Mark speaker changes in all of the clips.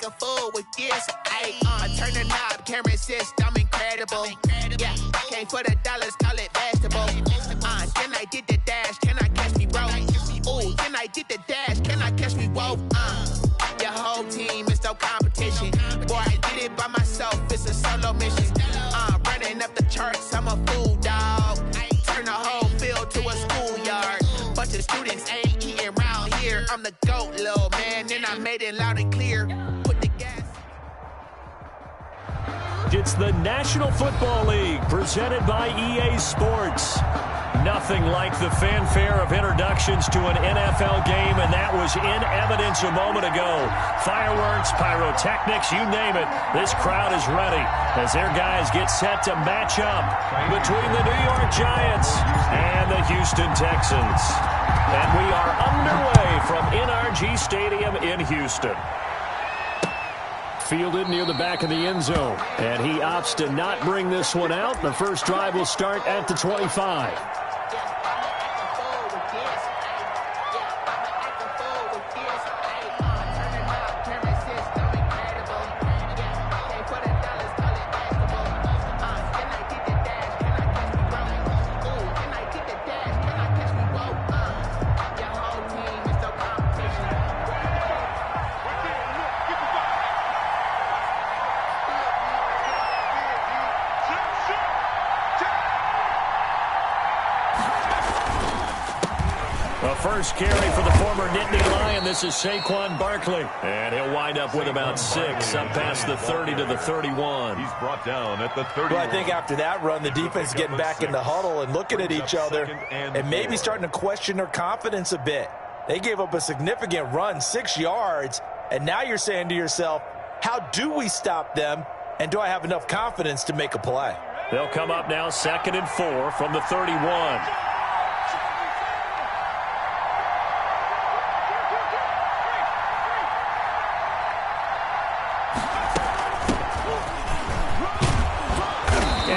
Speaker 1: a fool with this. I turn the knob, camera assist, I'm incredible. Yeah, came for the dollars, call it basketball. Then I did the dash, can I catch me, bro? Ooh, then I did the dash, can I catch me, whoa? Your whole team is no competition. Boy, I did it by myself, it's a solo mission. Running up the charts, I'm a fool, dog. Turn the whole field to a schoolyard. Bunch of students ain't eating round here. I'm the GOAT, little man, and I made it loud and clear. Put the gas.
Speaker 2: It's the National Football League presented by EA Sports. Nothing like the fanfare of introductions to an NFL game, and that was in evidence a moment ago. Fireworks, pyrotechnics, you name it. This crowd is ready as their guys get set to match up between the New York Giants and the Houston Texans. And we are underway from NRG Stadium in Houston. Fielded near the back of the end zone, and he opts to not bring this one out. The first drive will start at the 25. First carry for the former Nittany Lion. This is Saquon Barkley. And he'll wind up with about 6, up past the 30 to the 31.
Speaker 3: He's brought down at the 31.
Speaker 4: Well, I think after that run, the defense is getting back in the huddle and looking at each other and maybe starting to question their confidence a bit. They gave up a significant run, 6 yards, and now you're saying to yourself, how do we stop them, and do I have enough confidence to make a play?
Speaker 2: They'll come up now 2nd and 4 from the 31.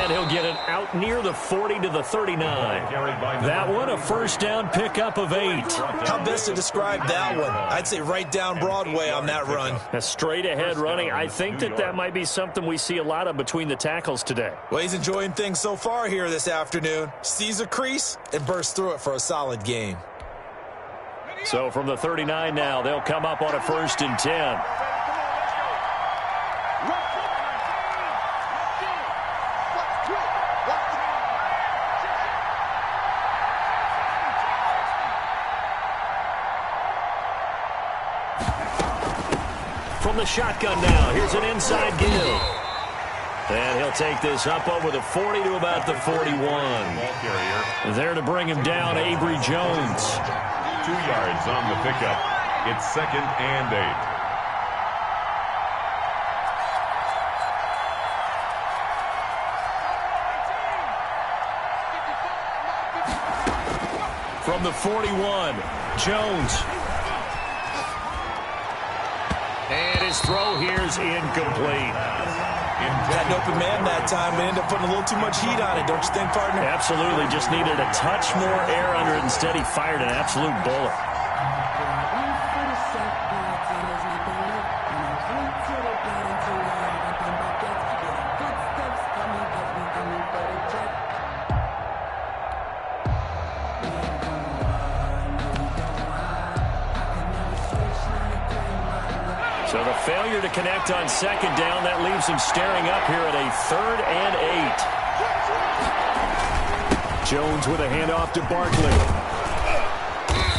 Speaker 2: He'll get it out near the 40 to the 39. That one, a first down pickup of 8.
Speaker 4: How best to describe that one? I'd say right down Broadway on that run.
Speaker 2: A straight ahead running. I think that might be something we see a lot of between the tackles today.
Speaker 4: Well, he's enjoying things so far here this afternoon. Sees a crease and bursts through it for a solid game.
Speaker 2: So from the 39 now, they'll come up on a 1st and 10. From the shotgun now, here's an inside give. And he'll take this up over the 40 to about the 41. There to bring him down, Avery Jones.
Speaker 3: 2 yards on the pickup. It's 2nd and
Speaker 2: 8. From the 41, Jones. And his throw here is incomplete.
Speaker 4: Got an open man that time, but ended up putting a little too much heat on it, don't you think, partner?
Speaker 2: Absolutely. Just needed a touch more air under it. Instead, he fired an absolute bullet. So the failure to connect on 2nd down, that leaves him staring up here at a 3rd and 8. Jones with a handoff to Barkley.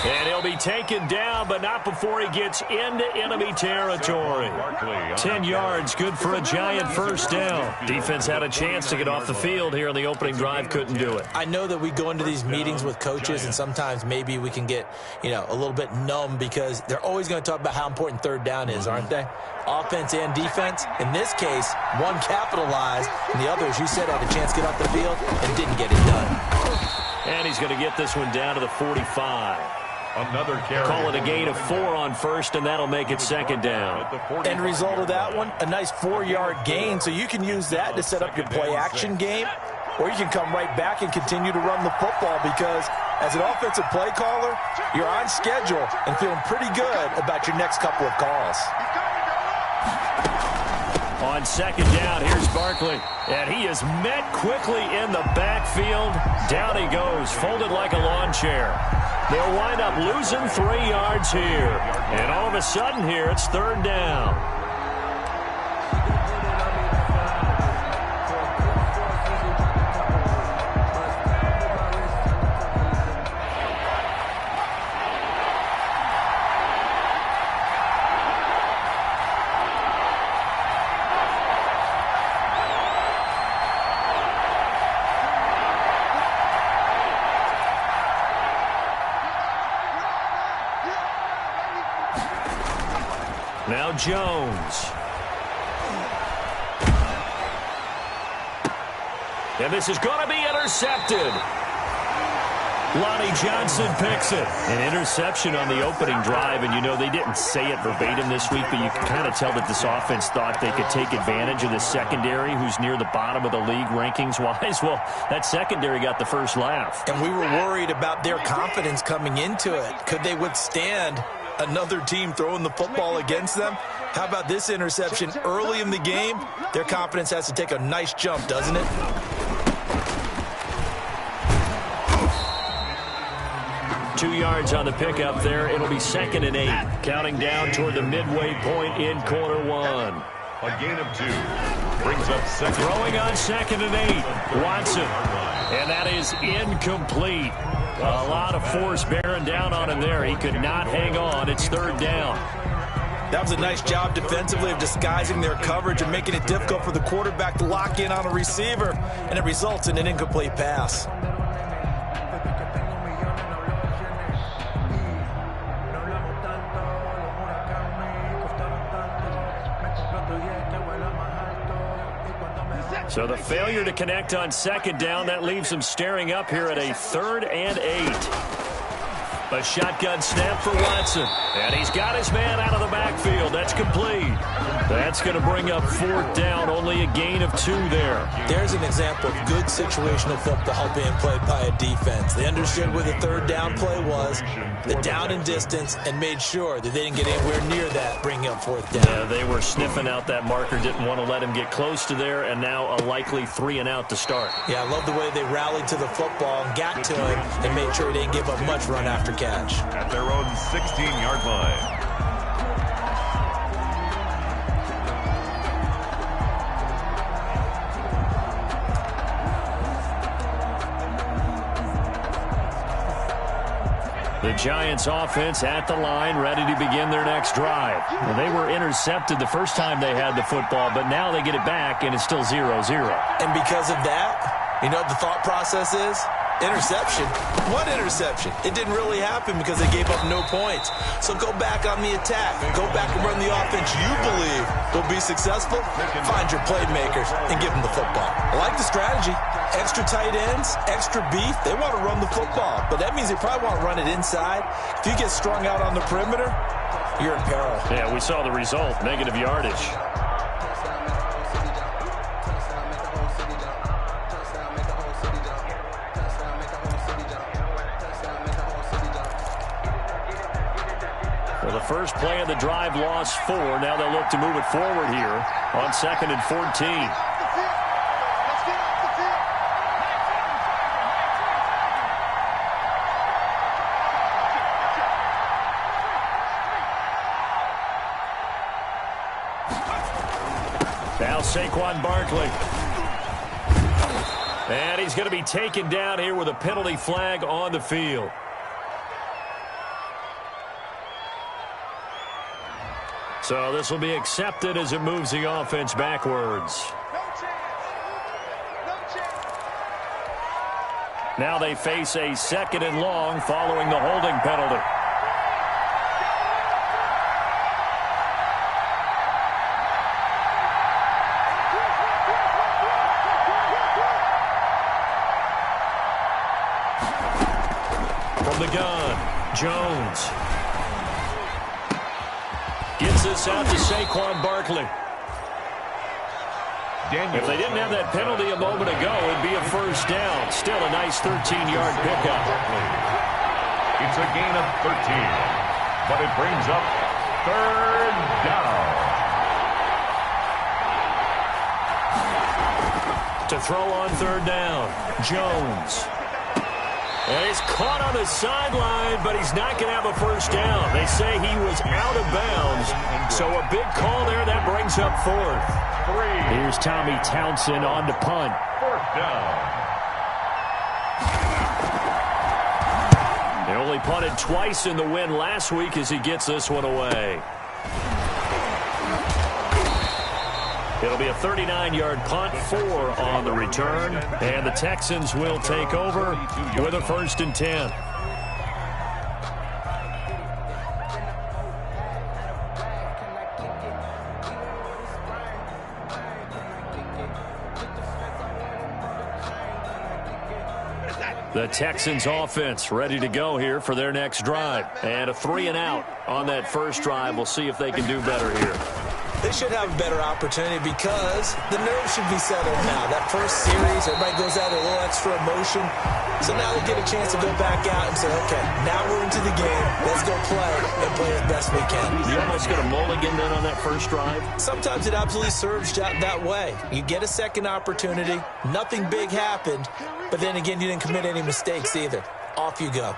Speaker 2: And he'll be taken down, but not before he gets into enemy territory. 10 yards, good for a Giant first down. Defense had a chance to get off the field here in the opening drive, couldn't do it.
Speaker 4: I know that we go into these meetings with coaches, and sometimes maybe we can get, a little bit numb because they're always going to talk about how important 3rd down is, aren't they? Offense and defense. In this case, one capitalized, and the other, as you said, had a chance to get off the field and didn't get it done.
Speaker 2: And he's going to get this one down to the 45.
Speaker 3: Another carry.
Speaker 2: Call it a gain of 4 on 1st, and that'll make it 2nd down.
Speaker 4: End result of that one, a nice 4-yard gain, so you can use that to set up your play-action game, or you can come right back and continue to run the football because as an offensive play caller, you're on schedule and feeling pretty good about your next couple of calls.
Speaker 2: On second down, here's Barkley. And he is met quickly in the backfield. Down he goes, folded like a lawn chair. They'll wind up losing 3 yards here. And all of a sudden here, it's third down. Now Jones. And this is going to be intercepted. Lonnie Johnson picks it. An interception on the opening drive, and you know they didn't say it verbatim this week, but you can kind of tell that this offense thought they could take advantage of the secondary, who's near the bottom of the league rankings-wise. Well, that secondary got the first laugh.
Speaker 4: And we were worried about their confidence coming into it. Could they withstand another team throwing the football against them? How about this interception early in the game? Their confidence has to take a nice jump, doesn't it?
Speaker 2: Two yards on the pickup there. It'll be 2nd and 8. Counting down toward the midway point in quarter 1.
Speaker 3: A gain of 2. Brings up second.
Speaker 2: Throwing on 2nd and 8. Watson. And that is incomplete. A lot of force bearing down on him there. He could not hang on. It's third down.
Speaker 4: That was a nice job defensively of disguising their coverage and making it difficult for the quarterback to lock in on a receiver, and it results in an incomplete pass.
Speaker 2: So the failure to connect on 2nd down, that leaves him staring up here at a 3rd and 8. A shotgun snap for Watson. And he's got his man out of the backfield. That's complete. That's going to bring up 4th down. Only a gain of 2 there.
Speaker 4: There's an example of good situational football being played by a defense. They understood where the 3rd down play was, the down and distance, and made sure that they didn't get anywhere near that, bringing up 4th down.
Speaker 2: Yeah, they were sniffing out that marker, didn't want to let him get close to there, and now a likely 3 and out to start.
Speaker 4: Yeah, I love the way they rallied to the football and got to him and made sure he didn't give up much run after catch.
Speaker 3: At their own 16-yard line.
Speaker 2: The Giants offense at the line, ready to begin their next drive. Well, they were intercepted the first time they had the football, but now they get it back, and it's still 0-0.
Speaker 4: And because of that, you know what the thought process is? Interception? What interception? It didn't really happen because they gave up no points. So go back on the attack. Go back and run the offense you believe will be successful. Find your playmakers and give them the football. I like the strategy. Extra tight ends, extra beef. They want to run the football, but that means they probably want to run it inside. If you get strung out on the perimeter, you're in peril.
Speaker 2: Yeah, we saw the result. Negative yardage. The first play of the drive lost 4. Now they'll look to move it forward here on 2nd and 14. Now Saquon Barkley. And he's going to be taken down here with a penalty flag on the field. So this will be accepted as it moves the offense backwards. Now they face a 2nd and long following the holding penalty. From the gun, Jones. Gets this out to Saquon Barkley. If they didn't have that penalty a moment ago, it'd be a first down. Still a nice 13-yard pickup.
Speaker 3: It's a gain of 13, but it brings up 3rd down.
Speaker 2: to throw on third down. Jones. And he's caught on the sideline, but he's not going to have a first down. They say he was out of bounds, so a big call there that brings up fourth. Here's Tommy Townsend on to punt.
Speaker 3: Fourth down.
Speaker 2: They only punted twice in the win last week as he gets this one away. It'll be a 39-yard punt, 4 on the return, and the Texans will take over with a 1st and 10. The Texans offense ready to go here for their next drive. And a 3-and-out on that first drive. We'll see if they can do better here.
Speaker 4: They should have a better opportunity because the nerves should be settled now. That first series, everybody goes out with a little extra emotion. So now they get a chance to go back out and say, okay, now we're into the game. Let's go play and play as best we can.
Speaker 2: You almost get a mulligan then on that first drive?
Speaker 4: Sometimes it absolutely serves that way. You get a second opportunity. Nothing big happened. But then again, you didn't commit any mistakes either. Off you go.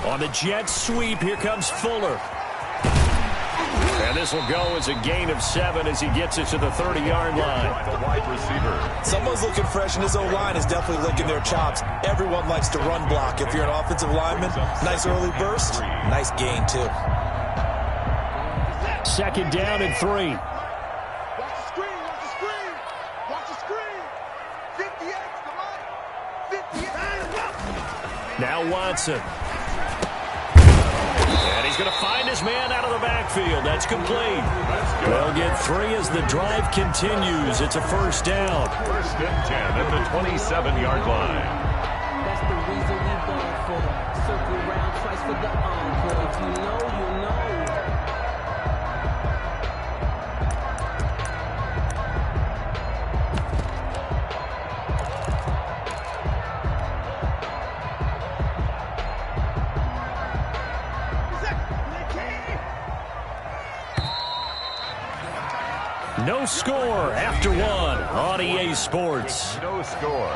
Speaker 2: On the jet sweep, here comes Fuller. And this will go as a gain of 7 as he gets it to the 30-yard line.
Speaker 3: The wide receiver.
Speaker 4: Someone's looking fresh, and his O-line is definitely licking their chops. Everyone likes to run block. If you're an offensive lineman, nice early burst, nice gain, too.
Speaker 2: 2nd down and 3.
Speaker 5: Watch the screen, watch the screen. Watch the screen. 58, come on. 58.
Speaker 2: Now Watson. And he's going to find his man out of the backfield. That's complete. They'll get 3 as the drive continues. It's a 1st down.
Speaker 3: 1st and 10 at the 27-yard line.
Speaker 6: That's the reason we ball for. Circle round twice for the encore. If you know, you know.
Speaker 2: No score after 1 on EA Sports.
Speaker 3: No score.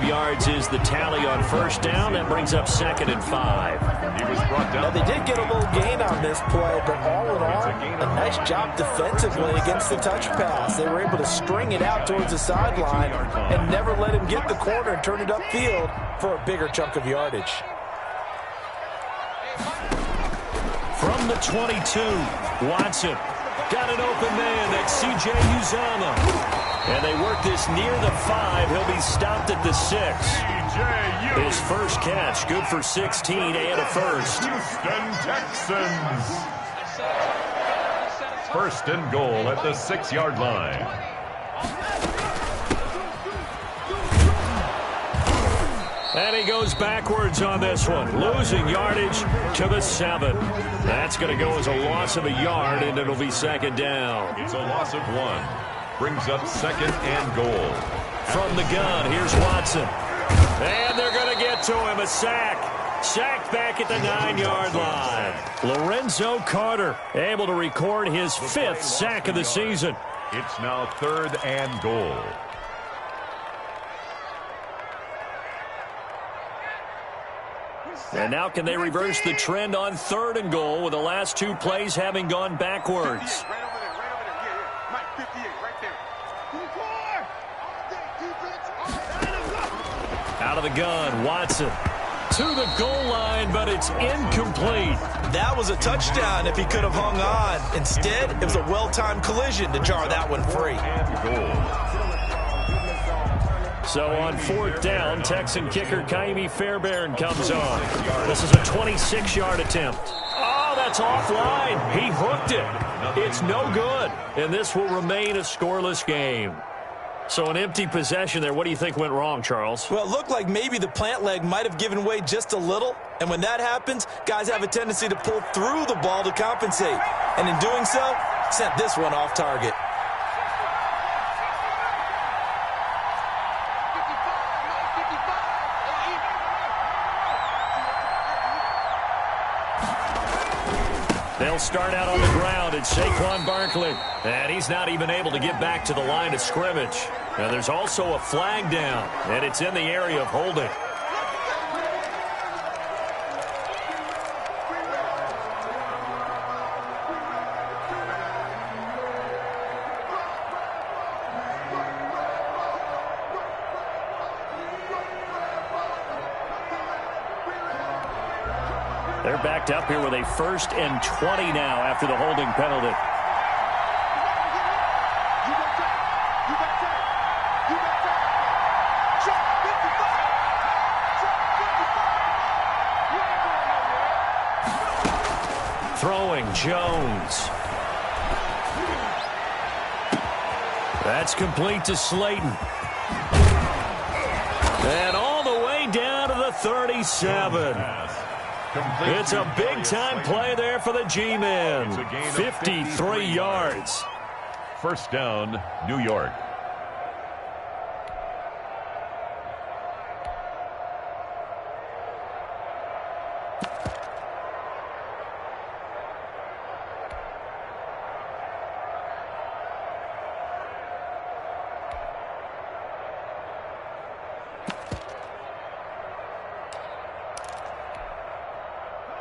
Speaker 2: Yards is the tally on 1st down. That brings up 2nd and 5.
Speaker 3: He was brought down.
Speaker 4: Now, they did get a little gain on this play, but all in all, a nice job defensively against the touch pass. They were able to string it out towards the sideline and never let him get the corner and turn it upfield for a bigger chunk of yardage.
Speaker 2: From the 22, Watson got an open man. That's C.J. Uzomah. And they work this near the 5. He'll be stopped at the 6. His first catch, good for 16 and a 1st.
Speaker 3: Houston Texans. 1st and goal at the 6-yard line.
Speaker 2: And he goes backwards on this one, losing yardage to the 7. That's going to go as a loss of a yard, and it'll be 2nd down.
Speaker 3: It's a loss of 1. Brings up 2nd and goal.
Speaker 2: From the gun, here's Watson. And they're going to get to him, a sack. Sacked back at the 9-yard line. Lorenzo Carter able to record his 5th sack of the season.
Speaker 3: It's now 3rd and goal.
Speaker 2: And now can they reverse the trend on 3rd and goal with the last 2 plays having gone backwards? Out of the gun, Watson to the goal line, but it's incomplete.
Speaker 4: That was a touchdown if he could have hung on. Instead, it was a well-timed collision to jar that one free.
Speaker 2: So on 4th down, Texan kicker Kaimi Fairbairn comes on. This is a 26-yard attempt. Oh, that's offline. He hooked it. It's no good, and this will remain a scoreless game. So an empty possession there. What do you think went wrong, Charles?
Speaker 4: Well, it looked like maybe the plant leg might have given way just a little, and when that happens, guys have a tendency to pull through the ball to compensate, and in doing so, sent this one off target.
Speaker 2: They'll start out on the ground. It's Saquon Barkley. And he's not even able to get back to the line of scrimmage. Now there's also a flag down, and it's in the area of holding. They're backed up here with a 1st and 20 now after the holding penalty. Throwing Jones. That's complete to Slayton. And all the way down to the 37. It's a big-time play there for the G-men. 53 yards.
Speaker 3: First down, New York.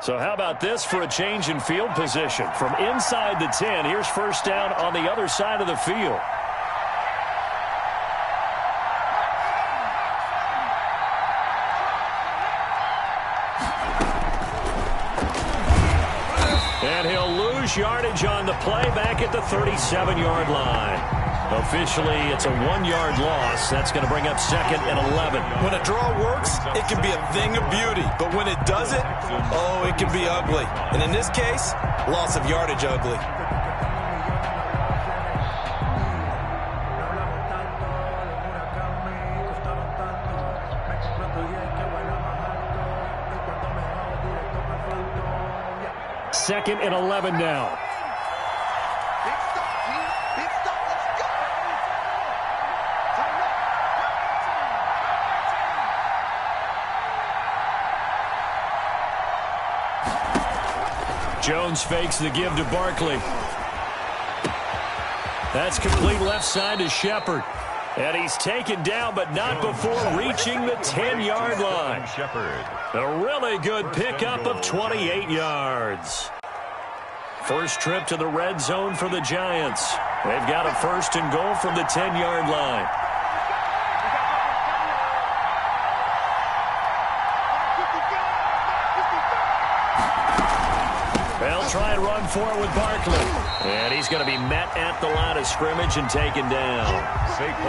Speaker 2: So how about this for a change in field position? From inside the 10, here's first down on the other side of the field. And he'll lose yardage on the play back at the 37-yard line. Officially, it's a 1-yard loss. That's going to bring up 2nd and 11.
Speaker 4: When a draw works, it can be a thing of beauty. But when it doesn't, oh, it can be ugly. And in this case, loss of yardage ugly.
Speaker 2: Second and 11 now. Jones fakes the give to Barkley. That's complete left side to Shepard. And he's taken down, but not before reaching the 10-yard line. A really good pickup of 28 yards. First trip to the red zone for the Giants. They've got a 1st and goal from the 10-yard line. They'll try and run for it with Barkley. And he's going to be met at the line of scrimmage and taken down.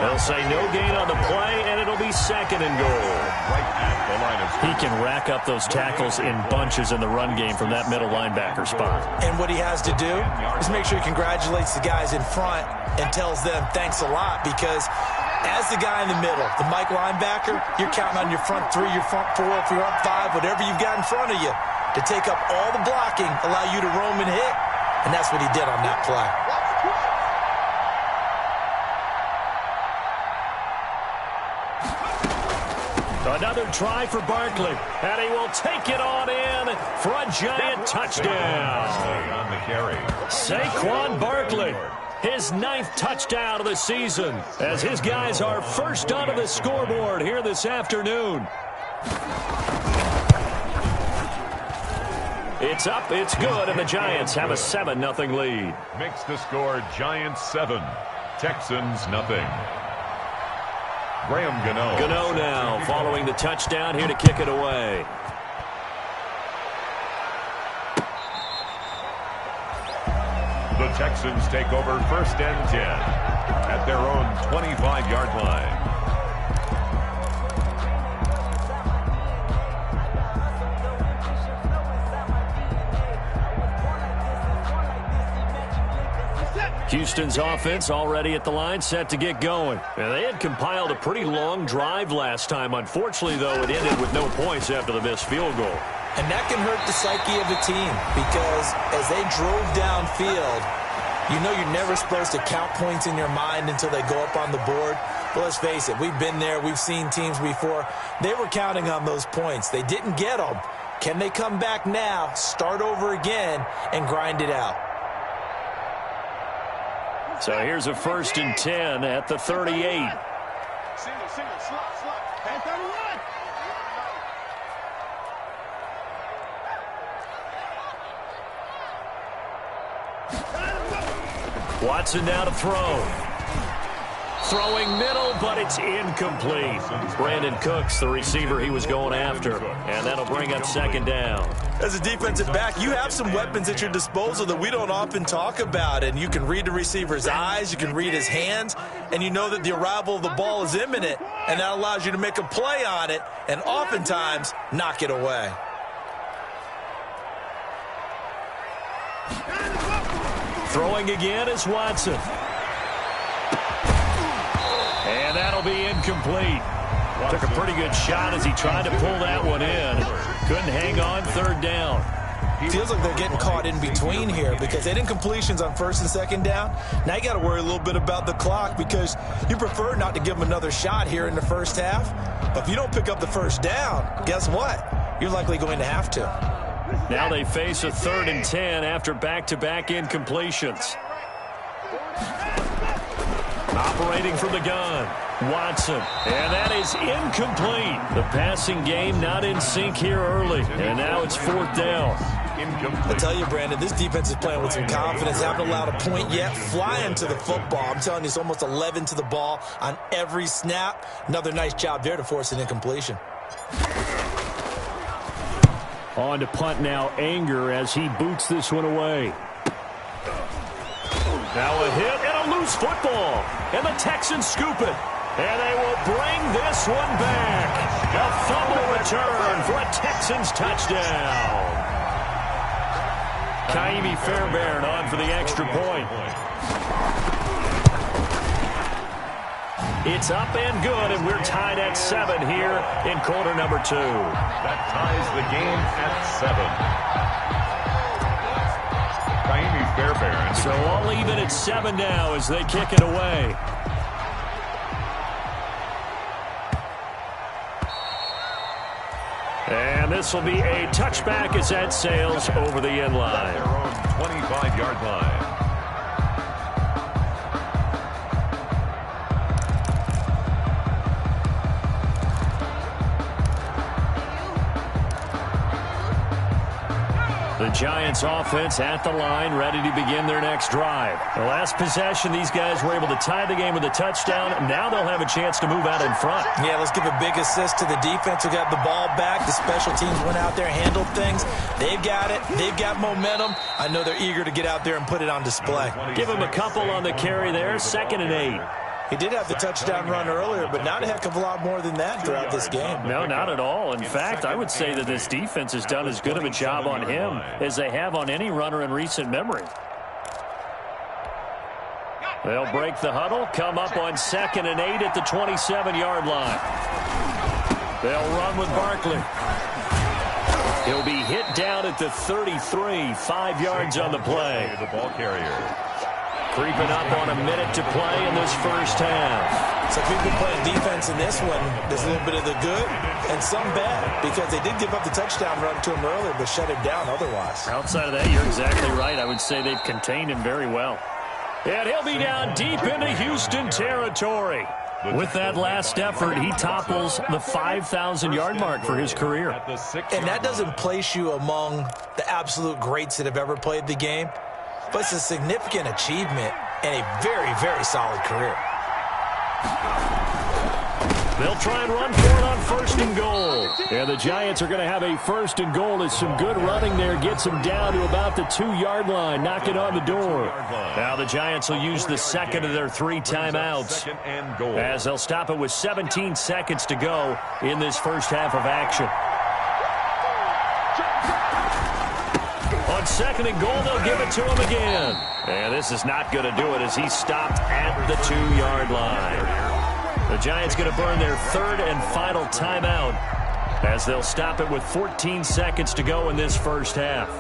Speaker 2: They'll say no gain on the play, and it'll be 2nd and goal. He can rack up those tackles in bunches in the run game from that middle linebacker spot.
Speaker 4: And what he has to do is make sure he congratulates the guys in front and tells them thanks a lot, because as the guy in the middle, the Mike linebacker, you're counting on your front 3, your front 4, if you're up 5, whatever you've got in front of you, to take up all the blocking, allow you to roam and hit. And that's what he did on that play.
Speaker 2: Another try for Barkley. And he will take it on in for a giant touchdown.
Speaker 3: On the carry.
Speaker 2: Saquon Barkley, his 9th touchdown of the season, as his guys are first onto the scoreboard here this afternoon. It's up, it's good, and the Giants have a 7-0 lead.
Speaker 3: Makes the score Giants 7, Texans nothing. Graham Gano.
Speaker 2: Gano now following the touchdown here to kick it away.
Speaker 3: The Texans take over 1st and 10 at their own 25-yard line.
Speaker 2: Houston's offense already at the line, set to get going. And they had compiled a pretty long drive last time. Unfortunately, though, it ended with no points after the missed field goal.
Speaker 4: And that can hurt the psyche of a team because as they drove downfield, you know you're never supposed to count points in your mind until they go up on the board. But let's face it, we've been there. We've seen teams before. They were counting on those points. They didn't get them. Can they come back now, start over again, and grind it out?
Speaker 2: So here's a 1st and 10 at the 38.
Speaker 5: Single, slot. Hey,
Speaker 2: 31. Watson now to throw. Throwing middle, but it's incomplete. Brandon Cooks, the receiver he was going after. And that'll bring up 2nd down.
Speaker 4: As a defensive back, you have some weapons at your disposal that we don't often talk about. And you can read the receiver's eyes, you can read his hands, and you know that the arrival of the ball is imminent. And that allows you to make a play on it and oftentimes knock it away.
Speaker 2: Throwing again is Watson. And that'll be incomplete. Took a pretty good shot as he tried to pull that one in. Couldn't hang on, 3rd down.
Speaker 4: Feels like they're getting caught in between here because they didn't completions on 1st and 2nd down. Now you got to worry a little bit about the clock because you prefer not to give them another shot here in the first half. But if you don't pick up the 1st down, guess what? You're likely going to have to.
Speaker 2: Now they face a 3rd and 10 after back-to-back incompletions. Operating from the gun, Watson. And that is incomplete. The passing game not in sync here early. And now it's 4th down.
Speaker 4: I tell you, Brandon, this defense is playing with some confidence. Haven't allowed a point yet. Flying to the football. I'm telling you, it's almost 11 to the ball on every snap. Another nice job there to force an incompletion.
Speaker 2: On to punt now, Anger, as he boots this one away. Now a hit and a loose football. And the Texans scoop it. And they will bring this one back. A fumble return for a Texans touchdown. Kaimi Fairbairn on for the extra point. It's up and good, and we're tied at 7 here in quarter number 2.
Speaker 3: That ties the game at 7. Kaimi Fairbairn.
Speaker 2: So all even at 7 now as they kick it away. And this will be a touchback as that sails over the end line.
Speaker 3: Their own 25-yard line.
Speaker 2: The Giants offense at the line, ready to begin their next drive. The last possession, these guys were able to tie the game with a touchdown. Now they'll have a chance to move out in front.
Speaker 4: Yeah, let's give a big assist to the defense who got the ball back. The special teams went out there, handled things. They've got it. They've got momentum. I know they're eager to get out there and put it on display.
Speaker 2: Give them a couple on the carry there, 2nd and 8.
Speaker 4: He did have the touchdown run earlier, but not a heck of a lot more than that throughout this game.
Speaker 2: No, not at all. In fact, I would say that this defense has done as good of a job on him as they have on any runner in recent memory. They'll break the huddle, come up on 2nd and 8 at the 27-yard line. They'll run with Barkley. He'll be hit down at the 33, 5 yards on the play.
Speaker 3: The ball carrier.
Speaker 2: Creeping up on a minute to play in this first half.
Speaker 4: So if we've been playing defense in this one, there's a little bit of the good and some bad because they did give up the touchdown run to him earlier but shut him down otherwise.
Speaker 2: Outside of that, you're exactly right. I would say they've contained him very well. And he'll be down deep into Houston territory. With that last effort, he topples the 5,000-yard mark for his career.
Speaker 4: And that doesn't place you among the absolute greats that have ever played the game. But it's a significant achievement and a very, very solid career.
Speaker 2: They'll try and run for it on 1st and goal. And the Giants are going to have a 1st and goal as some good running there gets them down to about the 2-yard line, knocking on the door. Now the Giants will use the 2nd of their 3 timeouts as they'll stop it with 17 seconds to go in this first half of action. On on second and goal, they'll give it to him again. And this is not going to do it as he's stopped at the 2-yard line. The Giants going to burn their third and final timeout as they'll stop it with 14 seconds to go in this first half.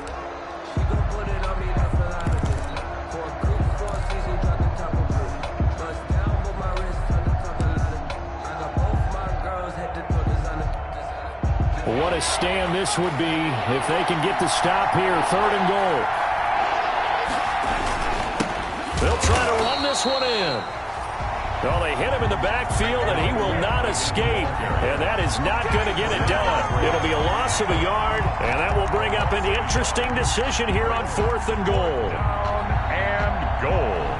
Speaker 2: What a stand this would be if they can get the stop here. Third and goal. They'll try to run this one in. Well, they hit him in the backfield, and he will not escape. And that is not going to get it done. It'll be a loss of a yard, and that will bring up an interesting decision here on 4th and goal.
Speaker 3: Down and goal.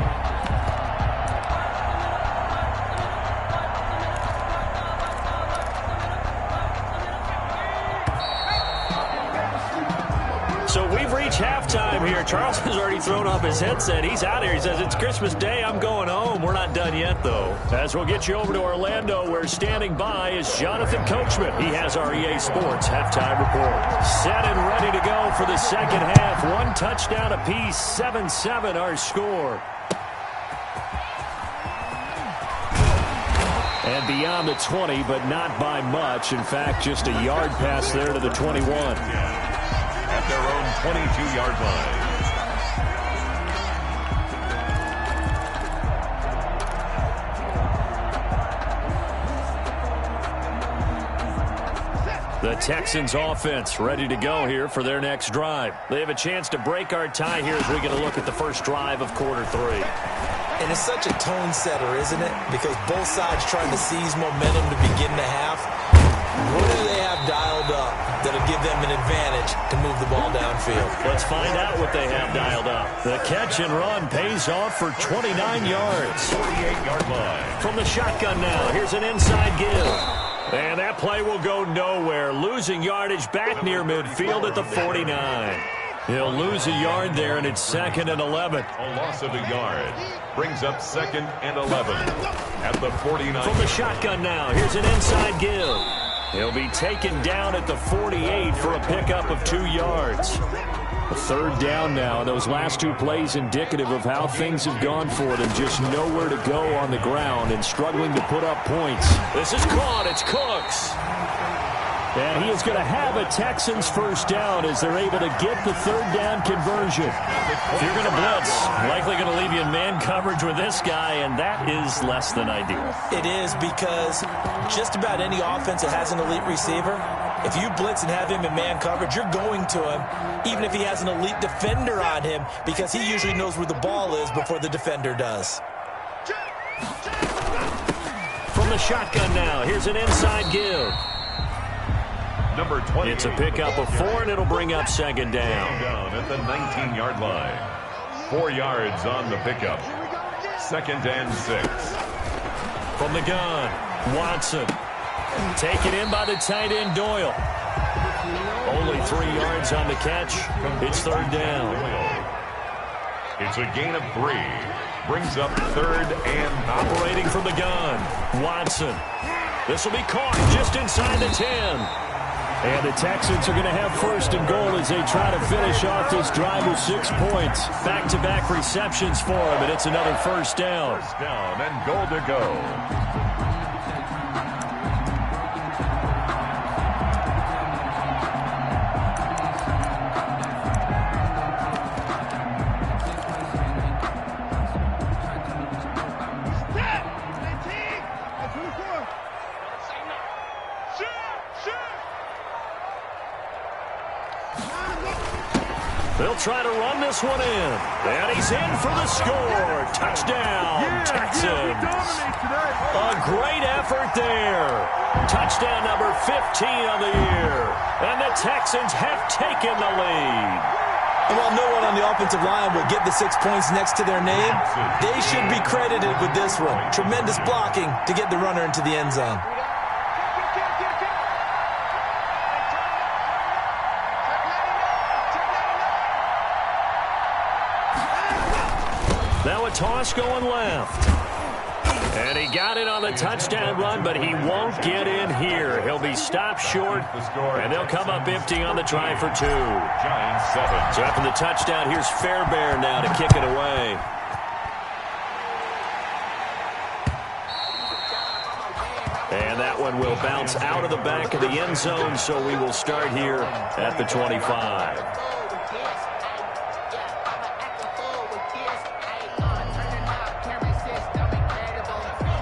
Speaker 2: So we've reached halftime here. Charles has already thrown off his headset. He's out here. He says, it's Christmas Day. I'm going home. We're not done yet, though. As we'll get you over to Orlando, where standing by is Jonathan Coachman. He has our EA Sports halftime report. Set and ready to go for the second half. 1 touchdown apiece, 7-7 our score. And beyond the 20, but not by much. In fact, just a yard pass there to the 21.
Speaker 3: At their own 22-yard line.
Speaker 2: The Texans offense ready to go here for their next drive. They have a chance to break our tie here as we get a look at the first drive of quarter 3.
Speaker 4: And it's such a tone setter, isn't it? Because both sides trying to seize momentum to begin the half. What do they have dialed up that'll give them an advantage to move the ball downfield?
Speaker 2: Let's find out what they have dialed up. The catch and run pays off for 29 yards.
Speaker 3: 48-yard line.
Speaker 2: From the shotgun now, here's an inside give. And that play will go nowhere. Losing yardage back near midfield at the 49. He'll lose a yard there, and it's 2nd and 11.
Speaker 3: A loss of a yard brings up 2nd and 11 at the 49.
Speaker 2: From the shotgun now, here's an inside give. He'll be taken down at the 48 for a pickup of 2 yards. A third down now, and those last 2 plays indicative of how things have gone for them. Just nowhere to go on the ground and struggling to put up points. This is caught. It's Cooks. And he is going to have a Texans first down as they're able to get the third down conversion. If you're going to blitz, likely going to leave you in man coverage with this guy, and that is less than ideal.
Speaker 4: It is, because just about any offense that has an elite receiver, if you blitz and have him in man coverage, you're going to him, even if he has an elite defender on him, because he usually knows where the ball is before the defender does.
Speaker 2: From the shotgun now, here's an inside give.
Speaker 3: Number 20.
Speaker 2: It's a pickup of 4, and it'll bring up 2nd down.
Speaker 3: Down at the 19-yard line. 4 yards on the pickup. 2nd and 6.
Speaker 2: From the gun, Watson. Taken in by the tight end, Doyle. Only 3 yards on the catch. It's 3rd down.
Speaker 3: It's a gain of 3. Brings up 3rd and
Speaker 2: operating from the gun, Watson. This will be caught just inside the 10. And the Texans are going to have 1st and goal as they try to finish off this drive with 6 points. Back-to-back receptions for him, and it's another 1st down.
Speaker 3: 1st down and goal to go.
Speaker 2: They'll try to run this one in. And he's in for the score. Touchdown, Texans. A great effort there. Touchdown number 15 on the year. And the Texans have taken the lead.
Speaker 4: And while no one on the offensive line will get the 6 points next to their name, they should be credited with this one. Tremendous blocking to get the runner into the end zone.
Speaker 2: Now a toss going left. And he got it on the touchdown run, but he won't get in here. He'll be stopped short, and they'll come up empty on the try for 2.
Speaker 3: Giants 7.
Speaker 2: So after the touchdown, here's Fairbairn now to kick it away. And that one will bounce out of the back of the end zone, so we will start here at the 25.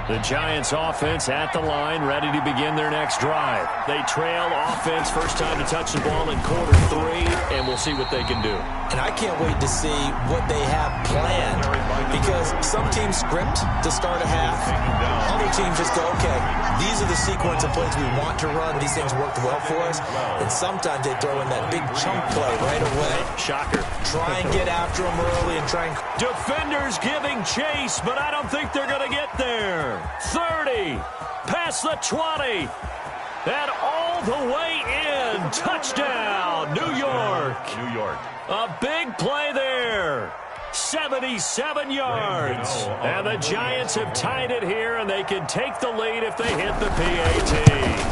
Speaker 2: The Giants offense at the line, ready to begin their next drive. They trail offense, first time to touch the ball in quarter 3, and we'll see what they can do.
Speaker 4: And I can't wait to see what they have planned, because some teams script to start a half. Other teams just go, okay, these are the sequence of plays we want to run. These things worked well for us. And sometimes they throw in that big chunk play right away.
Speaker 2: Shocker.
Speaker 4: Try and get after them early and try and...
Speaker 2: Defenders giving chase, but I don't think they're going to get there. 30, past the 20, and all the way in. Touchdown, New York.
Speaker 3: New York.
Speaker 2: A big play there. 77 yards. And the Giants have tied it here, and they can take the lead if they hit the PAT.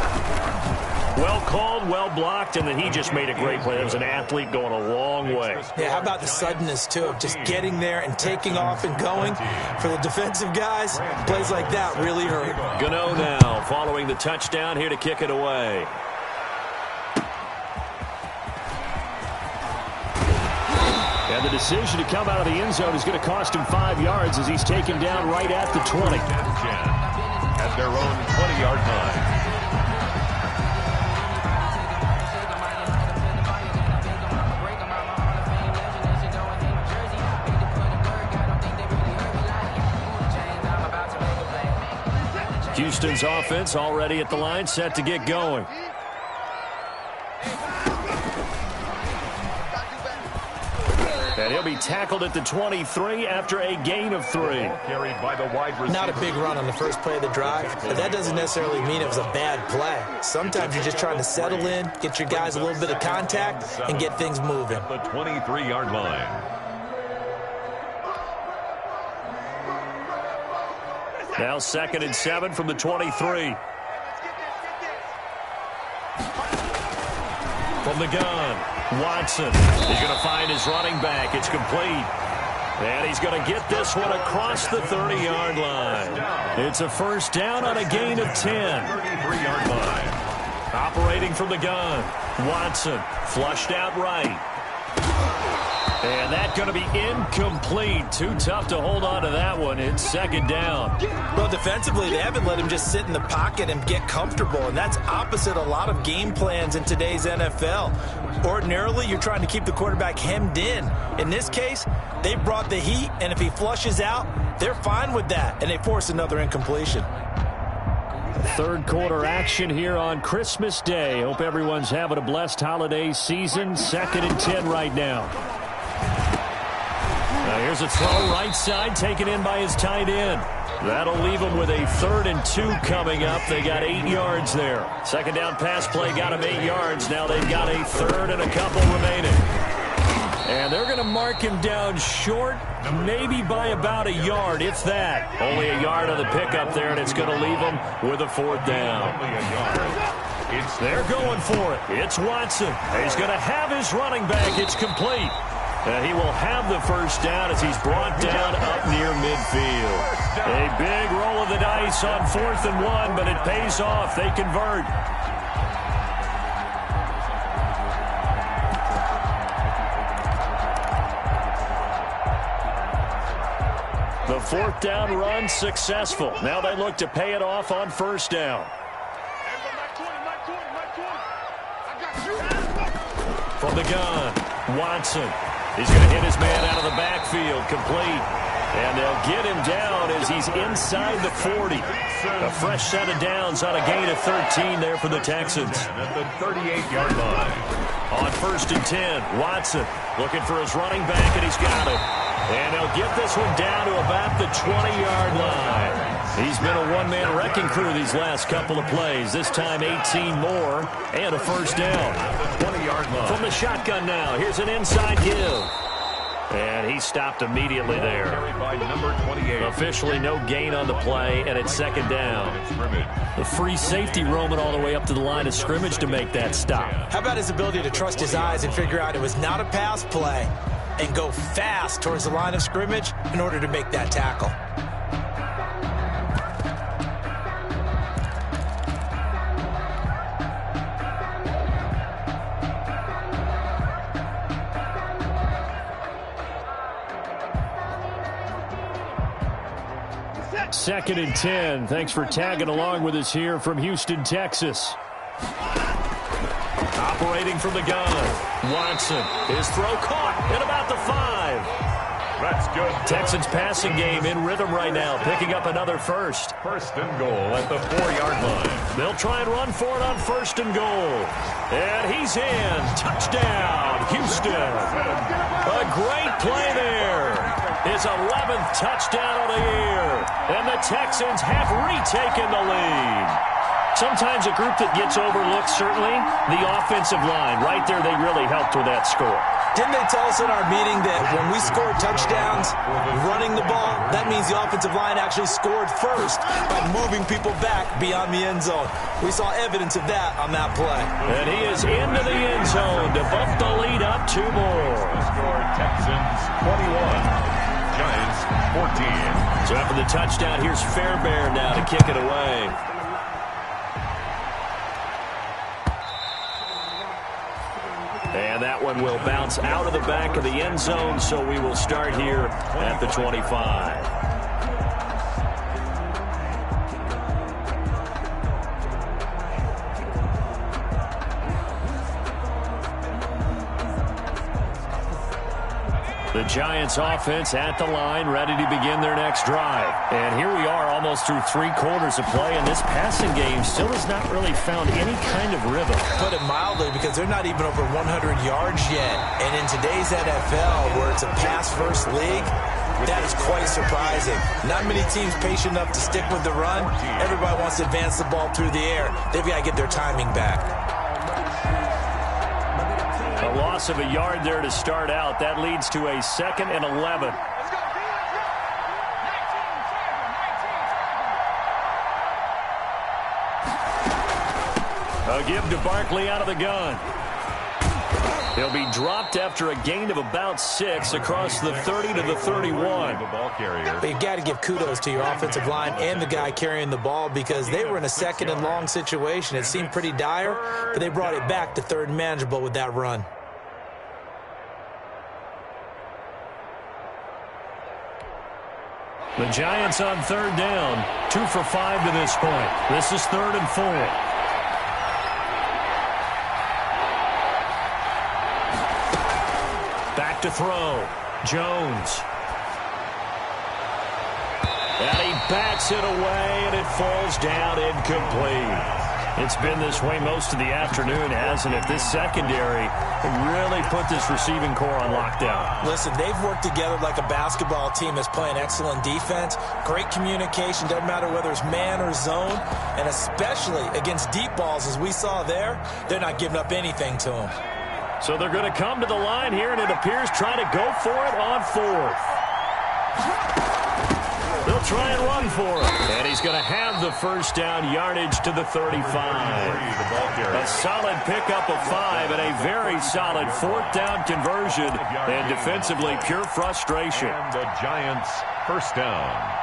Speaker 2: Well called, well blocked, and then he just made a great play. That was an athlete going a long way.
Speaker 4: Yeah, how about the suddenness, too, of just getting there and taking off and going? For the defensive guys, plays like that really hurt.
Speaker 2: Gano now following the touchdown here to kick it away. And the decision to come out of the end zone is going to cost him 5 yards as he's taken down right at the 20.
Speaker 3: At their own 20-yard line.
Speaker 2: Houston's offense already at the line, set to get going. And he'll be tackled at the 23 after a gain of 3.
Speaker 3: Carried by the wide receiver.
Speaker 4: Not a big run on the first play of the drive, but that doesn't necessarily mean it was a bad play. Sometimes you're just trying to settle in, get your guys a little bit of contact, and get things moving.
Speaker 3: At the 23-yard line.
Speaker 2: Now 2nd and 7 from the 23. From the gun, Watson. He's going to find his running back. It's complete. And he's going to get this one across the 30-yard line. It's a first down on a gain of 10.
Speaker 3: 33-yard line.
Speaker 2: Operating from the gun, Watson flushed out right. And that's going to be incomplete. Too tough to hold on to that one. It's 2nd down.
Speaker 4: Well, defensively, they haven't let him just sit in the pocket and get comfortable, and that's opposite a lot of game plans in today's NFL. Ordinarily, you're trying to keep the quarterback hemmed in. In this case, they brought the heat, and if he flushes out, they're fine with that, and they force another incompletion.
Speaker 2: Third quarter action here on Christmas Day. Hope everyone's having a blessed holiday season. 2nd and 10 right now. Now here's a throw right side taken in by his tight end. That'll leave them with a 3rd and 2 coming up. They got 8 yards there. 2nd down pass play got them 8 yards. Now they've got a 3rd and a couple remaining. And they're going to mark him down short, maybe by about a yard, if that. Only a yard on the pickup there, and it's going to leave them with a 4th down. They're going for it. It's Watson. He's going to have his running back. It's complete. And he will have the first down as he's brought down up near midfield. A big roll of the dice on 4th and 1, but it pays off. They convert. The 4th down run successful. Now they look to pay it off on 1st down. From the gun, Watson. He's going to hit his man out of the backfield, complete. And they'll get him down as he's inside the 40. A fresh set of downs on a gain of 13 there for the Texans.
Speaker 3: At the 38-yard line.
Speaker 2: On 1st and 10, Watson looking for his running back, and he's got it. And they'll get this one down to about the 20-yard line. He's been a one-man wrecking crew these last couple of plays. This time 18 more and a first down.
Speaker 3: 20-yard line.
Speaker 2: From the shotgun now, here's an inside give. And he stopped immediately there.
Speaker 3: Carried by number 28.
Speaker 2: Officially no gain on the play, and it's second down. The free safety roaming all the way up to the line of scrimmage to make that stop.
Speaker 4: How about his ability to trust his eyes and figure out it was not a pass play and go fast towards the line of scrimmage in order to make that tackle?
Speaker 2: Second and 10. Thanks for tagging along with us here from Houston, Texas. Operating from the gun. Watson. His throw caught at about the 5.
Speaker 3: That's good.
Speaker 2: Texans passing game in rhythm right now, picking up another first.
Speaker 3: First and goal at the 4-yard line.
Speaker 2: They'll try and run for it on first and goal. And he's in. Touchdown, Houston. A great play there. His 11th touchdown of the year. And the Texans have retaken the lead. Sometimes a group that gets overlooked, certainly, the offensive line. Right there, they really helped with that score.
Speaker 4: Didn't they tell us in our meeting that when we scored touchdowns running the ball, that means the offensive line actually scored first by moving people back beyond the end zone? We saw evidence of that on that play.
Speaker 2: And he is into the end zone to bump the lead up 2 more.
Speaker 3: Score Texans 21. Giants 14.
Speaker 2: So after the touchdown, here's Fairbairn now to kick it away. And that one will bounce out of the back of the end zone, so we will start here at the 25. The Giants offense at the line, ready to begin their next drive. And here we are almost through 3 quarters of play, and this passing game still has not really found any kind of rhythm.
Speaker 4: Put it mildly, because they're not even over 100 yards yet. And in today's NFL, where it's a pass-first league, that is quite surprising. Not many teams patient enough to stick with the run. Everybody wants to advance the ball through the air. They've got to get their timing back.
Speaker 2: A loss of a yard there to start out. That leads to a 2nd and 11. A give to Barkley out of the gun. He'll be dropped after a gain of about 6 across the 30 to the 31.
Speaker 4: But you've got to give kudos to your offensive line and the guy carrying the ball, because they were in a 2nd and long situation. It seemed pretty dire, but they brought it back to 3rd and manageable with that run.
Speaker 2: The Giants on 3rd down. 2 for 5 to this point. This is 3rd and 4. Back to throw. Jones. And he bats it away, and it falls down incomplete. It's been this way most of the afternoon, hasn't it? This secondary really put this receiving core on lockdown.
Speaker 4: Listen, they've worked together like a basketball team that's playing excellent defense. Great communication, doesn't matter whether it's man or zone. And especially against deep balls, as we saw there, they're not giving up anything to them.
Speaker 2: So they're going to come to the line here, and it appears trying to go for it on 4th. They'll try and run for it. And he's going to have the first down, yardage to the 35. A solid pickup of 5 and a very solid 4th down conversion. And defensively, pure frustration.
Speaker 3: And the Giants first down.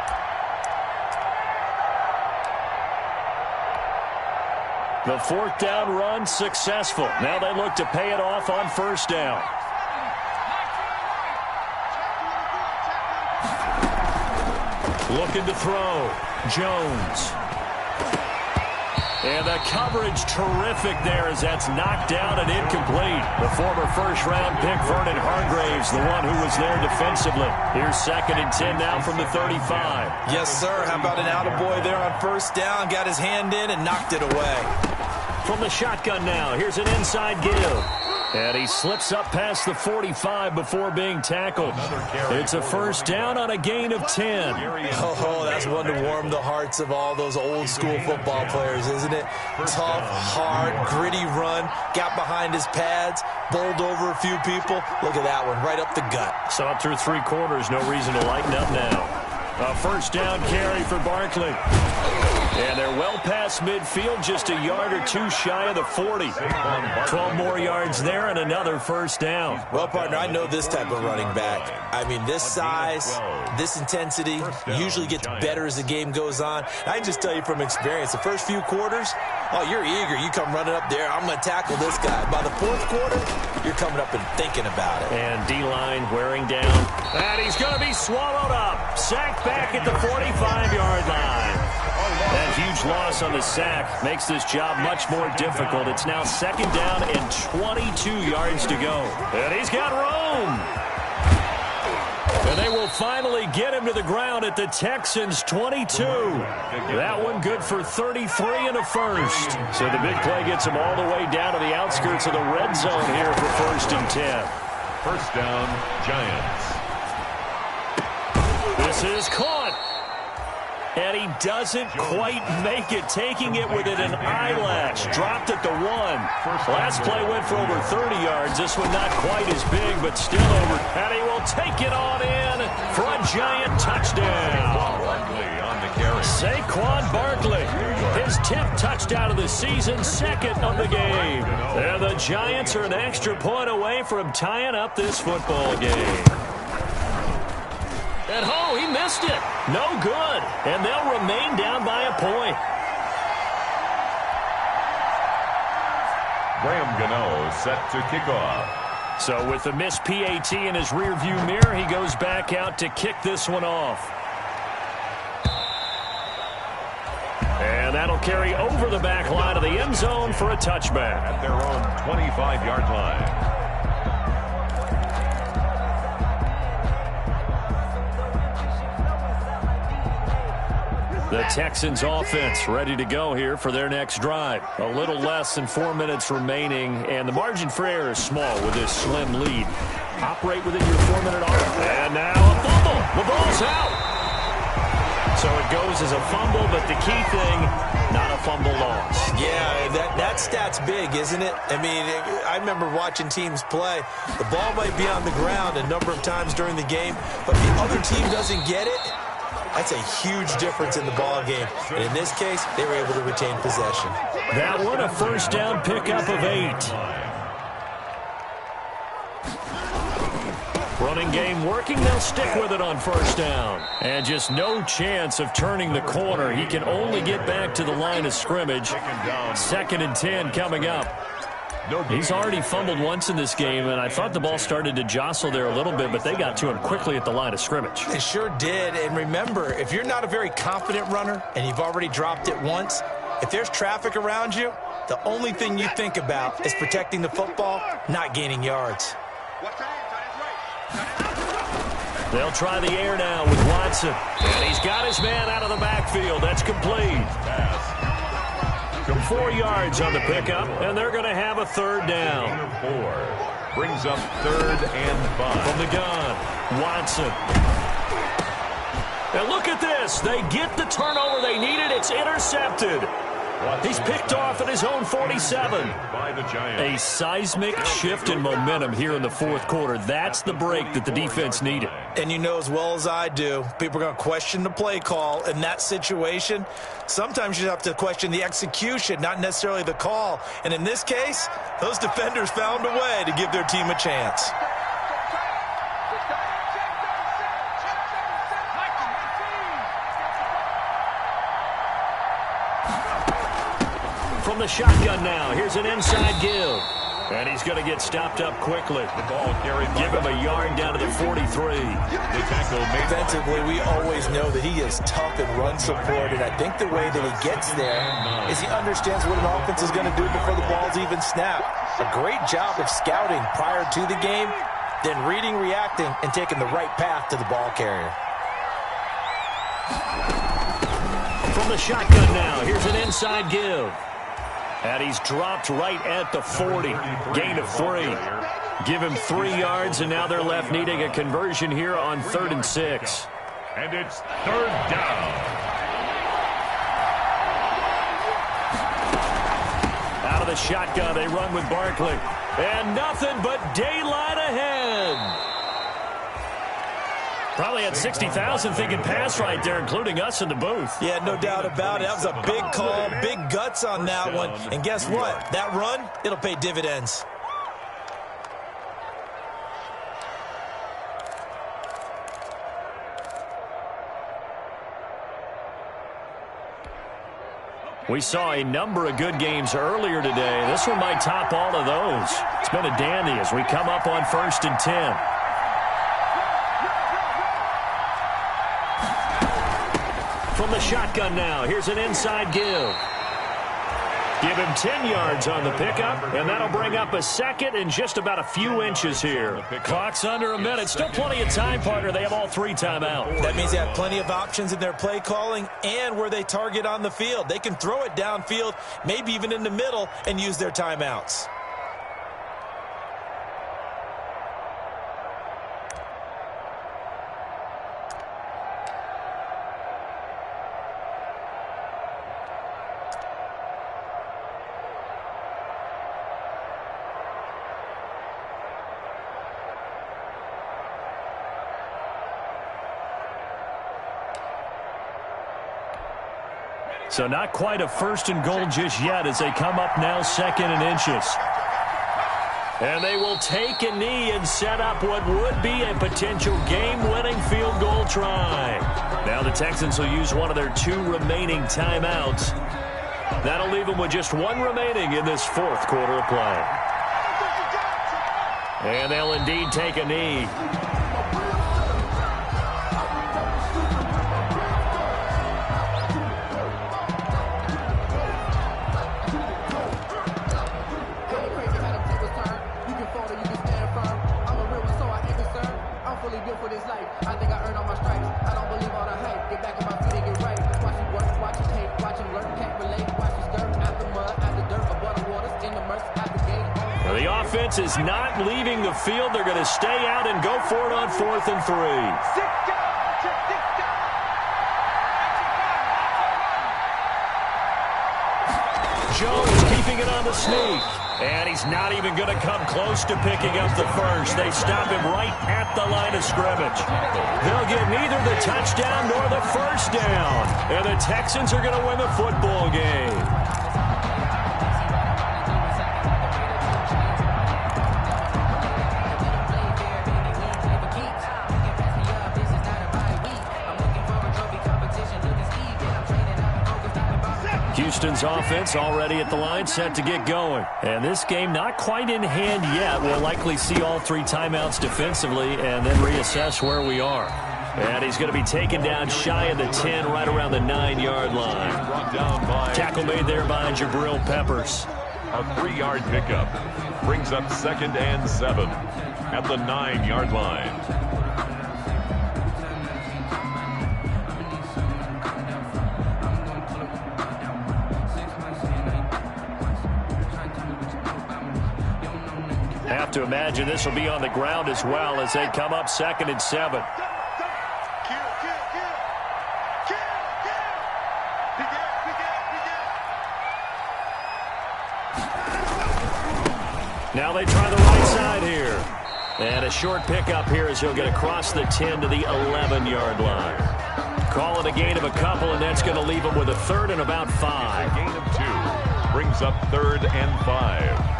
Speaker 2: The 4th down run successful. Now they look to pay it off on 1st down. Looking to throw. Jones. And the coverage terrific there as that's knocked down and incomplete. The former first-round pick, Vernon Hargraves, the one who was there defensively. Here's 2nd and 10 now from the 35.
Speaker 4: Yes, sir. How about an attaboy there on 1st down? Got his hand in and knocked it away.
Speaker 2: From the shotgun now, here's an inside give. And he slips up past the 45 before being tackled. It's a first down on a gain of 10.
Speaker 4: Oh, that's one to warm the hearts of all those old school football players, isn't it? Tough, hard, gritty run, got behind his pads, bowled over a few people. Look at that one, right up the gut.
Speaker 2: So up through 3 quarters, no reason to lighten up now. A first down carry for Barkley. And they're well past midfield, just a yard or 2 shy of the 40. 12 more yards there and another first down.
Speaker 4: Well, partner, I know this type of running back. I mean, this size, this intensity usually gets better as the game goes on. I can just tell you from experience, the first few quarters, oh, you're eager. You come running up there, I'm going to tackle this guy. By the 4th quarter, you're coming up and thinking about it.
Speaker 2: And D-line wearing down. And he's going to be swallowed up. Sacked back at the 45-yard line. That huge loss on the sack makes this job much more difficult. It's now 2nd down and 22 yards to go. And he's got room. And they will finally get him to the ground at the Texans' 22. That one good for 33 and a first. So the big play gets him all the way down to the outskirts of the red zone here for 1st and 10.
Speaker 3: First down, Giants.
Speaker 2: This is caught. And he doesn't quite make it, taking it within an eyelash. Dropped at the 1. Last play went for over 30 yards. This one not quite as big, but still over. And he will take it on in for a Giant touchdown. Saquon Barkley, his 10th touchdown of the season, 2nd of the game. And the Giants are an extra point away from tying up this football game. And he missed it. No good. And they'll remain down by a point.
Speaker 3: Graham Gano set to kick off.
Speaker 2: So with the missed PAT in his rearview mirror, he goes back out to kick this one off. And that'll carry over the back line of the end zone for a touchback.
Speaker 3: At their own 25-yard line.
Speaker 2: The Texans offense ready to go here for their next drive. A little less than 4 minutes remaining, and the margin for error is small with this slim lead. Operate within your 4-minute arc. And now a fumble. The ball's out. So it goes as a fumble, but the key thing, not a fumble loss.
Speaker 4: Yeah, that stat's big, isn't it? I mean, I remember watching teams play. The ball might be on the ground a number of times during the game, but the other team doesn't get it. That's a huge difference in the ball game. And in this case, they were able to retain possession.
Speaker 2: That one a first down pickup of 8. Running game working. They'll stick with it on first down. And just no chance of turning the corner. He can only get back to the line of scrimmage. 2nd and 10 coming up. He's already fumbled once in this game, and I thought the ball started to jostle there a little bit, but they got to him quickly at the line of scrimmage.
Speaker 4: They sure did. And remember, if you're not a very confident runner and you've already dropped it once, if there's traffic around you, the only thing you think about is protecting the football, not gaining yards.
Speaker 2: They'll try the air now with Watson. And he's got his man out of the backfield. That's complete. 4 yards on the pickup, and they're going to have a 3rd down.
Speaker 3: 4 brings up 3rd and 5.
Speaker 2: From the gun, Watson. And look at this. They get the turnover they needed. It's intercepted. He's picked off at his own 47. A seismic shift in momentum here in the 4th quarter. That's the break that the defense needed.
Speaker 4: And you know as well as I do, people are going to question the play call in that situation. Sometimes you have to question the execution, not necessarily the call. And in this case, those defenders found a way to give their team a chance.
Speaker 2: From the shotgun now, here's an inside give. And he's going to get stopped up quickly.
Speaker 3: The ball carried.
Speaker 2: Give him a yard down to the 43.
Speaker 4: Defensively, we always know that he is tough in run support, and I think the way that he gets there is he understands what an offense is going to do before the ball's even snapped. A great job of scouting prior to the game, then reading, reacting, and taking the right path to the ball carrier.
Speaker 2: From the shotgun now, here's an inside give. And he's dropped right at the 40. Gain of 3. Give him 3 yards, and now they're left needing a conversion here on 3rd and 6.
Speaker 3: And it's 3rd down.
Speaker 2: Out of the shotgun, they run with Barkley. And nothing but daylight ahead. Probably had 60,000 thinking pass right there, including us in the booth.
Speaker 4: Yeah, no doubt about it. That was a big call, big guts on that one. And guess what? That run, it'll pay dividends.
Speaker 2: We saw a number of good games earlier today. This one might top all of those. It's been a dandy as we come up on 1st and 10. From the shotgun now, here's an inside give. Give him 10 yards on the pickup, and that'll bring up a 2nd and just about a few inches here. Clock's under a minute. Still plenty of time, partner. They have all 3 timeouts.
Speaker 4: That means they have plenty of options in their play calling and where they target on the field. They can throw it downfield, maybe even in the middle, and use their timeouts.
Speaker 2: So not quite a 1st and goal just yet as they come up now 2nd and inches. And they will take a knee and set up what would be a potential game-winning field goal try. Now the Texans will use one of their 2 remaining timeouts. That'll leave them with just 1 remaining in this 4th quarter of play. And they'll indeed take a knee. Is not leaving the field. They're going to stay out and go for it on 4th and 3. Jones keeping it on the sneak. And he's not even going to come close to picking up the 1st. They stop him right at the line of scrimmage. They'll get neither the touchdown nor the 1st down. And the Texans are going to win the football game. Houston's offense already at the line, set to get going. And this game not quite in hand yet. We'll likely see all 3 timeouts defensively and then reassess where we are. And he's going to be taken down shy of the 10, right around the 9-yard line. Tackle made there by Jabril Peppers.
Speaker 3: A 3-yard pickup brings up 2nd and 7 at the 9-yard line.
Speaker 2: To imagine this will be on the ground as well as they come up 2nd and 7. Now they try the right side here. And a short pickup here as he'll get across the 10 to the 11-yard line. Call it a gain of a couple, and that's going to leave him with a 3rd and about 5.
Speaker 3: A gain of 2 brings up 3rd and 5.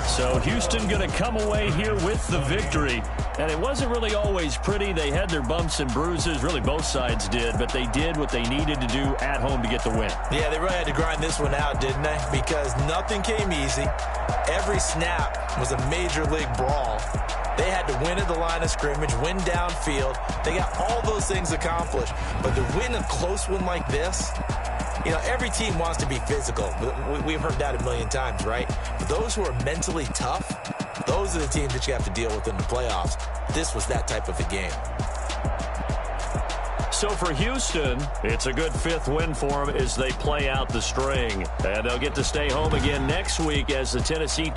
Speaker 2: So Houston going to come away here with the victory. And it wasn't really always pretty. They had their bumps and bruises. Really, both sides did. But they did what they needed to do at home to get the win.
Speaker 4: Yeah, they really had to grind this one out, didn't they? Because nothing came easy. Every snap was a major league brawl. They had to win at the line of scrimmage, win downfield. They got all those things accomplished. But to win a close one like this, you know, every team wants to be physical. We've heard that a million times, right? But those who are mentally tough, Those are the teams that you have to deal with in the playoffs. This was that type of a game.
Speaker 2: So for Houston, it's a good 5th win for them as they play out the string. And they'll get to stay home again next week as the Tennessee